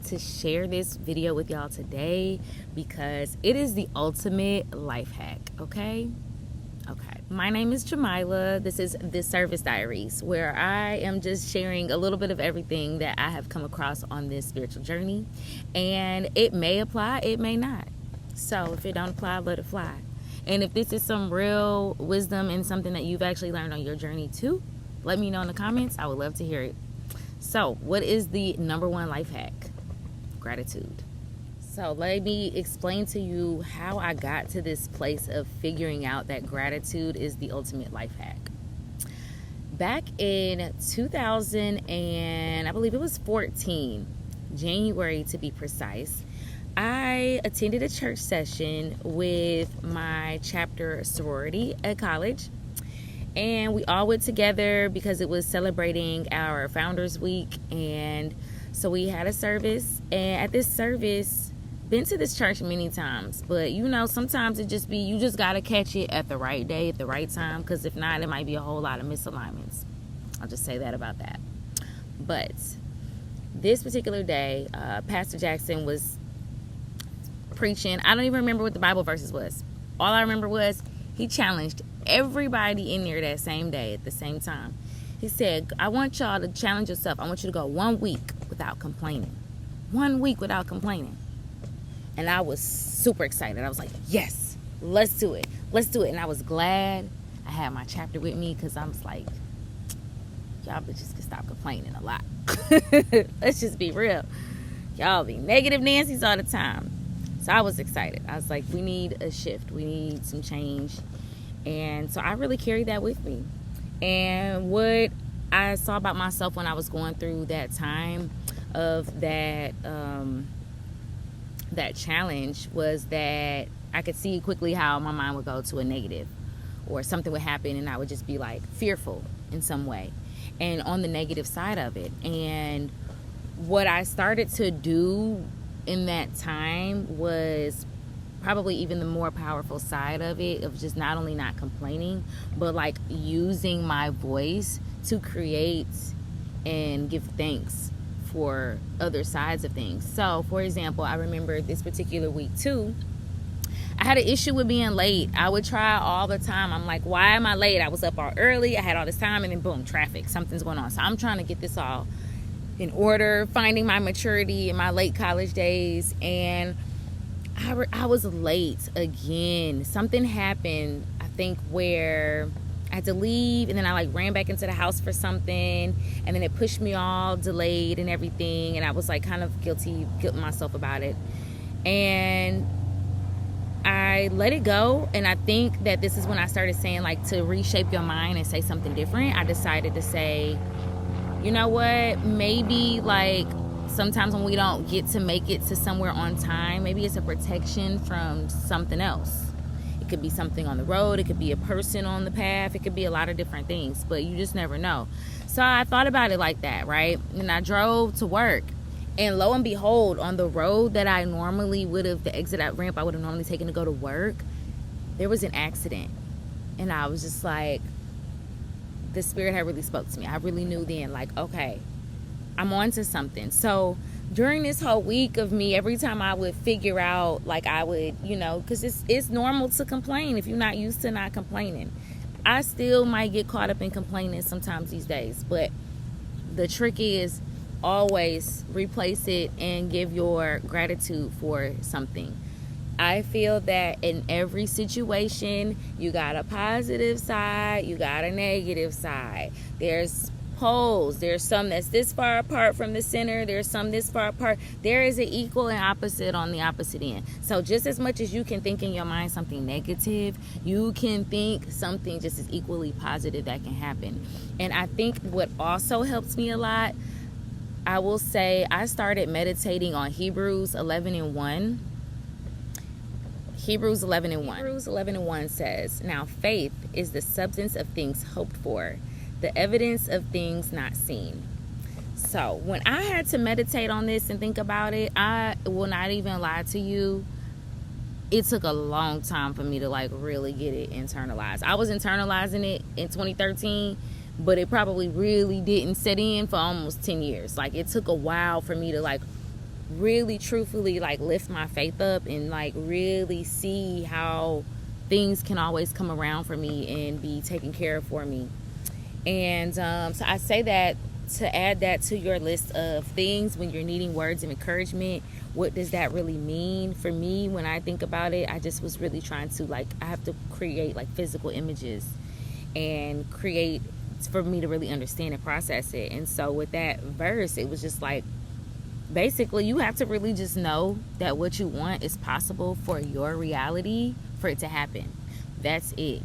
wanted to share this video with y'all today because it is the ultimate life hack, okay? My name is Jamila. This is The Service Diaries, where I am just sharing a little bit of everything that I have come across on this spiritual journey. And it may apply, it may not. So if it don't apply, let it fly. And if this is some real wisdom and something that you've actually learned on your journey too, let me know in the comments. I would love to hear it. So what is the number one life hack? Gratitude. So let me explain to you how I got to this place of figuring out that gratitude is the ultimate life hack. Back in 2000 and I believe it was 14, January to be precise, I attended a church session with my chapter sorority at college. And we all went together because it was celebrating our Founders Week. And so we had a service. And at this service, been to this church many times, but you know, sometimes it just be, you just got to catch it at the right day, at the right time, because if not, it might be a whole lot of misalignments. I'll just say that about that. But this particular day, Pastor Jackson was preaching. I don't even remember what the Bible verses was. All I remember was he challenged everybody in there that same day at the same time. He said, I want y'all to challenge yourself. I want you to go 1 week without complaining. 1 week without complaining. And I was super excited. I was like, yes, let's do it. Let's do it. And I was glad I had my chapter with me because I was like, y'all bitches can stop complaining a lot. Let's just be real. Y'all be negative Nancy's all the time. So I was excited. I was like, we need a shift. We need some change. And so I really carried that with me. And what I saw about myself when I was going through that time of that that challenge was that I could see quickly how my mind would go to a negative, or something would happen and I would just be like fearful in some way and on the negative side of it. And what I started to do in that time was probably even the more powerful side of it, of just not only not complaining, but like using my voice to create and give thanks for other sides of things. So for example, I remember this particular week too, I had an issue with being late. I would try all the time. I'm like, why am I late? I was up all early, I had all this time, and then boom, traffic, something's going on. So I'm trying to get this all in order, finding my maturity in my late college days. And I was late again. Something happened, I think, where I had to leave, and then I like ran back into the house for something, and then it pushed me all delayed and everything, and I was like kind of guilting myself about it. And I let it go, and I think that this is when I started saying, like, to reshape your mind and say something different. I decided to say, you know what, maybe like sometimes when we don't get to make it to somewhere on time, maybe it's a protection from something else. It could be something on the road, it could be a person on the path, it could be a lot of different things, but you just never know. So I thought about it like that, right? And I drove to work, and lo and behold, on the road that I normally would have, the exit out ramp I would have normally taken to go to work, there was an accident. And I was just like, the spirit had really spoke to me. I really knew then, like, okay, I'm on to something. So during this whole week of me, every time I would figure out, like, I would, you know, because it's normal to complain if you're not used to not complaining. I still might get caught up in complaining sometimes these days, but the trick is always replace it and give your gratitude for something. I feel that in every situation, you got a positive side, you got a negative side. There's poles. There's some that's this far apart from the center. There's some this far apart. There is an equal and opposite on the opposite end. So just as much as you can think in your mind something negative, you can think something just as equally positive that can happen. And I think what also helps me a lot, I will say, I started meditating on Hebrews 11:1. Hebrews 11:1. Hebrews 11:1 says, "Now faith is the substance of things hoped for, the evidence of things not seen." So when I had to meditate on this and think about it, I will not even lie to you, it took a long time for me to like really get it internalized. I was internalizing it in 2013, but it probably really didn't set in for almost 10 years. Like, it took a while for me to like really truthfully like lift my faith up and like really see how things can always come around for me and be taken care of for me. And so I say that to add that to your list of things when you're needing words of encouragement. What does that really mean? For me, when I think about it, I just was really trying to, like, I have to create like physical images and create for me to really understand and process it. And so with that verse, it was just like, basically you have to really just know that what you want is possible for your reality, for it to happen. That's it.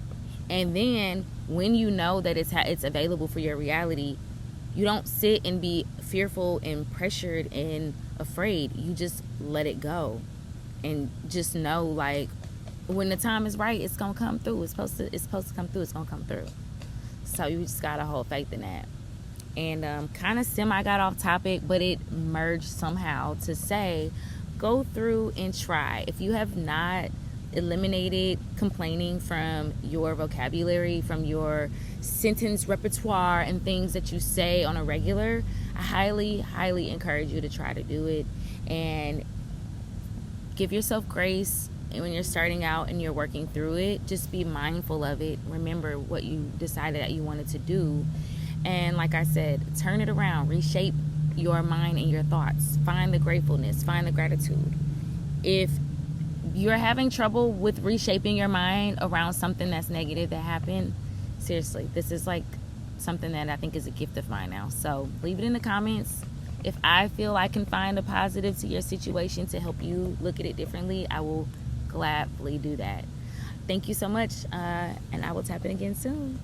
And then when you know that it's available for your reality, you don't sit and be fearful and pressured and afraid. You just let it go and just know, like, when the time is right, it's gonna come through. It's supposed to come through. It's gonna come through. So you just gotta hold faith in that. And kind of semi got off topic, but it merged somehow to say, go through and try. If you have not eliminated complaining from your vocabulary, from your sentence repertoire and things that you say on a regular, I highly encourage you to try to do it and give yourself grace. And when you're starting out and you're working through it, just be mindful of it. Remember what you decided that you wanted to do. And like I said, turn it around, reshape your mind and your thoughts. Find the gratefulness, find the gratitude. If you're having trouble with reshaping your mind around something that's negative that happened, seriously, this is like something that I think is a gift of mine now. So leave it in the comments. If I feel I can find a positive to your situation to help you look at it differently, I will gladly do that. Thank you so much, and I will tap in again soon.